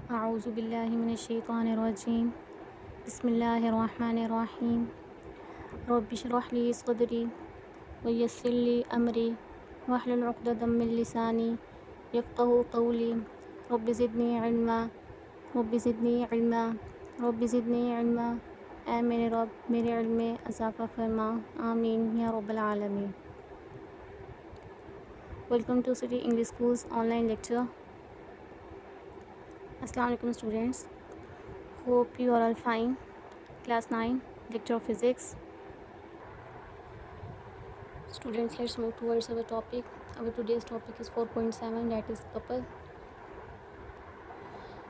अऊज़ु बिल्लाहि मिनश्शैतानिर्रजीम बिस्मिल्लाहिर्रहमानिर्रहीम रब्बिश्रह ली सदरी व यस्सिर ली अमरी वहलुल उक़दतम मिन लिसानी यफ़क़हू क़ौली रब्बि ज़िदनी इल्मा रब्बि ज़िदनी इल्मा रब्बि ज़िदनी इल्मा। ऐ मेरे रब मेरे इल्म में इज़ाफ़ा फ़रमा, आमीन या रब्बल आलमीन। Welcome to city English schools online lecture. अस्सलाम वालेकुम students, hope you are all fine. Class 9 lecture of physics. Students, let's move towards our topic. Our today's topic is 4.7, that is couple.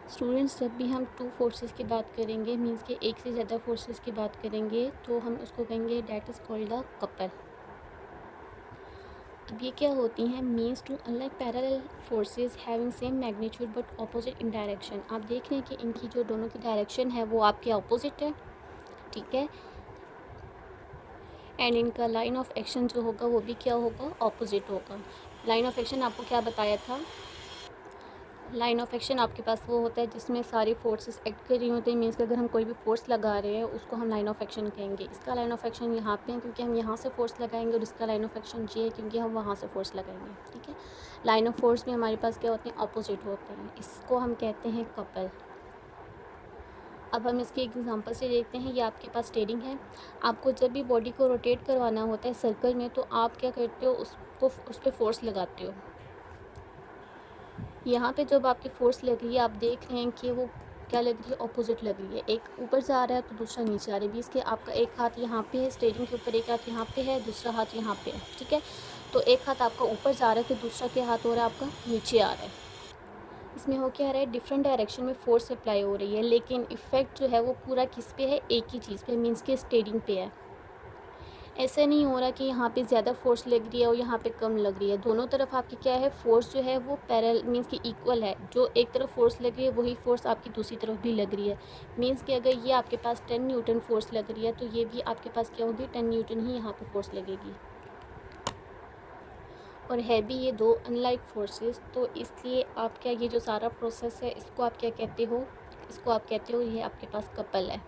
Students, जब भी हम two forces की बात करेंगे, means के एक से ज़्यादा फोर्सेस की बात करेंगे, तो हम उसको कहेंगे that is called the couple. अब ये क्या होती हैं? Means two unlike parallel forces having same magnitude but opposite in direction. आप देख रहे हैं कि इनकी जो दोनों की डायरेक्शन है वो आपके ऑपोजिट है, ठीक है, एंड इनका लाइन ऑफ एक्शन जो होगा वो भी क्या होगा? ऑपोजिट होगा। लाइन ऑफ एक्शन आपको क्या बताया था? लाइन ऑफ एक्शन आपके पास वो होता है जिसमें सारी फोर्सेस एक्ट कर रही होती हैं। मीन्स कि अगर हम कोई भी फोर्स लगा रहे हैं उसको हम लाइन ऑफ एक्शन कहेंगे। इसका लाइन ऑफ एक्शन यहाँ पे है क्योंकि हम यहाँ से फोर्स लगाएंगे, और इसका लाइन ऑफ एक्शन ये है क्योंकि हम वहाँ से फोर्स लगाएंगे, ठीक है। लाइन ऑफ फोर्स में हमारे पास क्या होते हैं? ऑपोजिट होते हैं। इसको हम कहते हैं कपल। अब हम इसके एग्जांपल से देखते हैं। ये आपके पास स्टेयरिंग है। आपको जब भी बॉडी को रोटेट करवाना होता है सर्कल में, तो आप क्या करते हो? उस पर फोर्स लगाते हो। यहाँ पे जब आपकी फोर्स लग रही है, आप देख रहे हैं कि वो क्या लग रही है? ऑपोजिट लग रही है। एक ऊपर जा रहा है तो दूसरा नीचे आ रहा है। बीच के आपका एक हाथ यहाँ पे है स्टेयरिंग के ऊपर, एक हाथ यहाँ पे है, दूसरा हाथ यहाँ पे है, ठीक है। तो एक हाथ आपका ऊपर जा रहा है तो दूसरा क्या हाथ हो रहा है? आपका नीचे आ रहा है। इसमें हो क्या रहा है? डिफरेंट डायरेक्शन में फोर्स अप्लाई हो रही है, लेकिन इफेक्ट जो है वो पूरा किस पे है? एक ही चीज़ पे, मीन्स के स्टेयरिंग पे है। ऐसा नहीं हो रहा कि यहाँ पे ज़्यादा फोर्स लग रही है और यहाँ पे कम लग रही है। दोनों तरफ आपकी क्या है? फोर्स जो है वो पैरेलल, मीन्स कि इक्वल है। जो एक तरफ फोर्स लग रही है वही फोर्स आपकी दूसरी तरफ भी लग रही है। मीन्स कि अगर ये आपके पास 10 न्यूटन फोर्स लग रही है तो ये भी आपके पास क्या होगी? 10 न्यूटन ही यहाँ पे फोर्स लगेगी। और है भी ये दो अनलाइक फोर्सेस, तो इसलिए आप क्या, ये जो सारा प्रोसेस है इसको आप क्या कहते हो? इसको आप कहते हो ये आपके पास कपल है।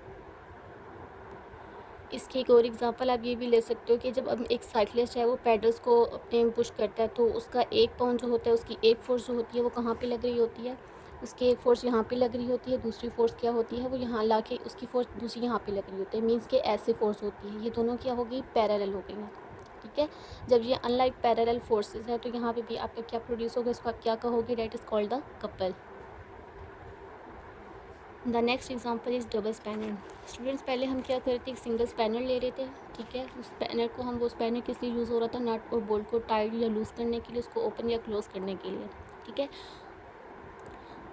इसकी एक और एग्जांपल आप ये भी ले सकते हो कि जब अब एक साइकिलिस्ट है वो पैडल्स को अपने पुश करता है, तो उसका एक पाउंड जो होता है, उसकी एक फोर्स जो होती है वो कहाँ पे लग रही होती है? उसकी एक फोर्स यहाँ पे लग रही होती है, दूसरी फोर्स क्या होती है? वो यहाँ ला के उसकी फोर्स दूसरी यहाँ पे लग रही होती है। मीन्स के ऐसे फोर्स होती है। ये दोनों क्या हो गई? पैरेलल हो गई हैं, ठीक है। जब ये अनलाइक पैरेलल फोर्सेज है तो यहाँ पे भी आपका क्या प्रोड्यूस होगा? इसको आप क्या कहोगे? That is called the couple. The next example is double spanner. Students, पहले हम क्या करते? एक सिंगल स्पैनर ले रहे थे, ठीक है। उस स्पैनर को हम, वो स्पैनर किस लिए यूज़ हो रहा था? नट और बोल्ट को टाइट या लूज़ करने के लिए, उसको ओपन या क्लोज़ करने के लिए, ठीक है।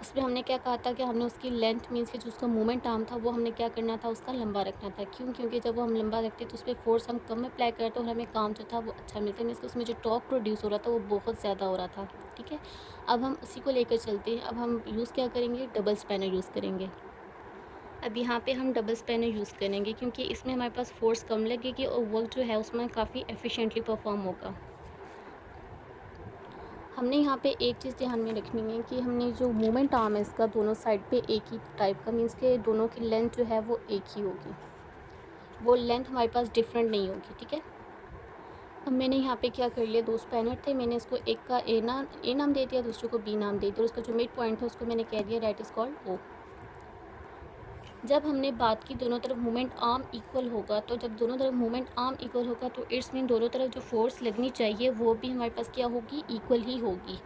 उसमें हमने क्या कहा था कि हमने उसकी लेंथ, मीन्स कि जो उसका मूवमेंट आर्म था वो हमने क्या करना था? उसका लंबा रखना था। क्यों? क्योंकि जब वो हम लंबा रखते तो उस पर फोर्स हम कम अप्लाई करते और हमें काम जो था वो अच्छा मिलता है। मीन्स कि उसमें जो टॉर्क प्रोड्यूस हो रहा था वो बहुत ज़्यादा हो रहा था, ठीक है। अब हम उसी को लेकर चलते हैं। अब हम यूज़ क्या करेंगे? डबल स्पैनर यूज़ करेंगे। अब यहाँ पे हम डबल स्पैनर यूज़ करेंगे क्योंकि इसमें हमारे पास फोर्स कम लगेगी और वर्क जो है उसमें काफ़ी एफिशिएंटली परफॉर्म होगा। हमने यहाँ पे एक चीज़ ध्यान में रखनी है कि हमने जो मूवमेंट आर्म है इसका दोनों साइड पे एक ही टाइप का, मीन्स के दोनों की लेंथ जो है वो एक ही होगी, वो लेंथ हमारे पास डिफरेंट नहीं होगी, ठीक है। अब मैंने यहाँ पे क्या कर लिया? दो स्पैनर थे, मैंने इसको एक का ए नाम दे दिया, दूसरे को बी नाम दे दिया, और उसका जो मिड पॉइंट है उसको मैंने कह दिया दैट इज़ कॉल्ड ओ। जब हमने बात की दोनों तरफ मूवमेंट आर्म इक्वल होगा, तो जब दोनों तरफ मूवमेंट आर्म इक्वल होगा तो इट्स मीन दोनों तरफ जो फोर्स लगनी चाहिए वो भी हमारे पास क्या होगी? इक्वल ही होगी।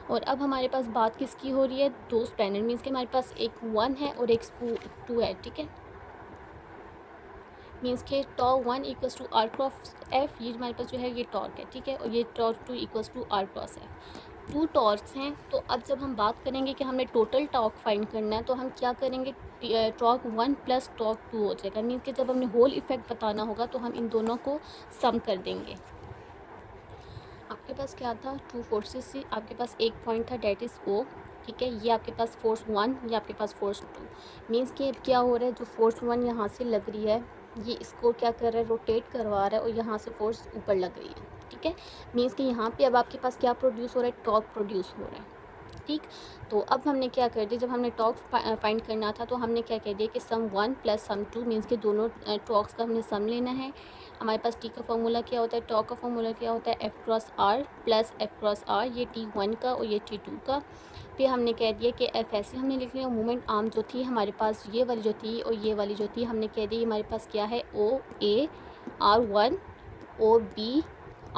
और अब हमारे पास बात किसकी हो रही है? दो स्पैनर, मीन्स के हमारे पास एक 1 है और एक 2 है, ठीक है। मीन्स के torque 1 equals to R cross F, ये हमारे पास जो है ये टॉर्क है, ठीक है। और ये torque 2 equals to R cross F. Two torques हैं। तो अब जब हम बात करेंगे कि हमने टोटल टॉर्क फाइंड करना है तो हम क्या करेंगे? टॉर्क 1 प्लस टॉर्क 2 हो जाएगा। मीन्स कि जब हमने होल इफेक्ट बताना होगा तो हम इन दोनों को सम कर देंगे। आपके पास क्या था? टू फोर्सेस से आपके पास एक पॉइंट था डेट इज़ ओ, ठीक है। ये आपके पास फोर्स 1, ये आपके पास फोर्स 2। मीन्स कि अब क्या हो रहा है? जो फोर्स 1 यहाँ से लग रही है ये इसको क्या कर रहा है? रोटेट करवा रहा है और यहाँ से फोर्स ऊपर लग रही है, ठीक है। मीन्स कि यहाँ पे अब आपके पास क्या प्रोड्यूस हो रहा है? टॉर्क प्रोड्यूस हो रहा है। ठीक। तो अब हमने क्या कर दिया, जब हमने टॉर्क फाइंड करना था तो हमने क्या कह दिया कि सम 1 प्लस सम 2 मीन्स कि दोनों टॉर्क्स का हमने सम लेना है। हमारे पास टी का फॉर्मूला क्या होता है, टॉर्क का फॉर्मूला क्या होता है, F cross R plus F cross R, ये T1 का और ये T2 का। फिर हमने कह दिया कि एफ ऐसे हमने लिख लिया, मूवमेंट आर्म जो थी हमारे पास ये वाली जो थी और ये वाली जो थी, हमने कह दी हमारे पास क्या है, ओ ए R1 ओ बी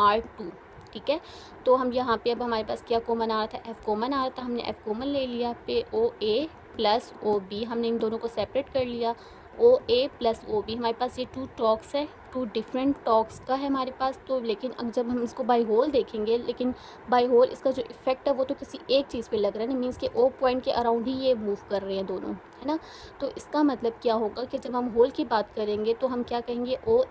R2। ठीक है। तो हम यहाँ पे अब हमारे पास क्या कॉमन आ रहा था, एफ़ कॉमन आ रहा था, हमने एफ़ कॉमन ले लिया। पे ओ ए प्लस ओ बी हमने इन दोनों को सेपरेट कर लिया। ओ ए प्लस ओ बी हमारे पास ये टू टॉर्क्स है, टू डिफरेंट टॉर्क्स का है हमारे पास। तो लेकिन अब जब हम इसको बाई होल देखेंगे, लेकिन बाई होल इसका जो इफेक्ट है वो तो किसी एक चीज़ पे लग रहा है ना, मीन्स के ओ पॉइंट के अराउंड ही ये मूव कर रहे हैं दोनों, है ना। तो इसका मतलब क्या होगा कि जब हम होल की बात करेंगे तो हम क्या कहेंगे, ओ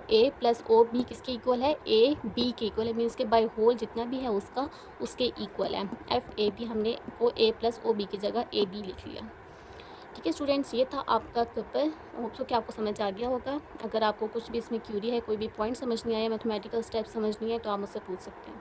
ए प्लस ओ बी किसके इक्वल है, ए बी के इक्वल है, मीन्स के बाई होल जितना भी है उसका उसके इक्वल है। एफ ए बी हमने ओ ए प्लस ओ बी की जगह ए बी लिख लिया। ठीक है स्टूडेंट्स, ये था आपका कपल। होप सो कि आपको समझ आ गया होगा। अगर आपको कुछ भी इसमें क्यूरी है, कोई भी पॉइंट समझ नहीं आया, मैथमेटिकल स्टेप समझ नहीं है, तो आप मुझसे पूछ सकते हैं।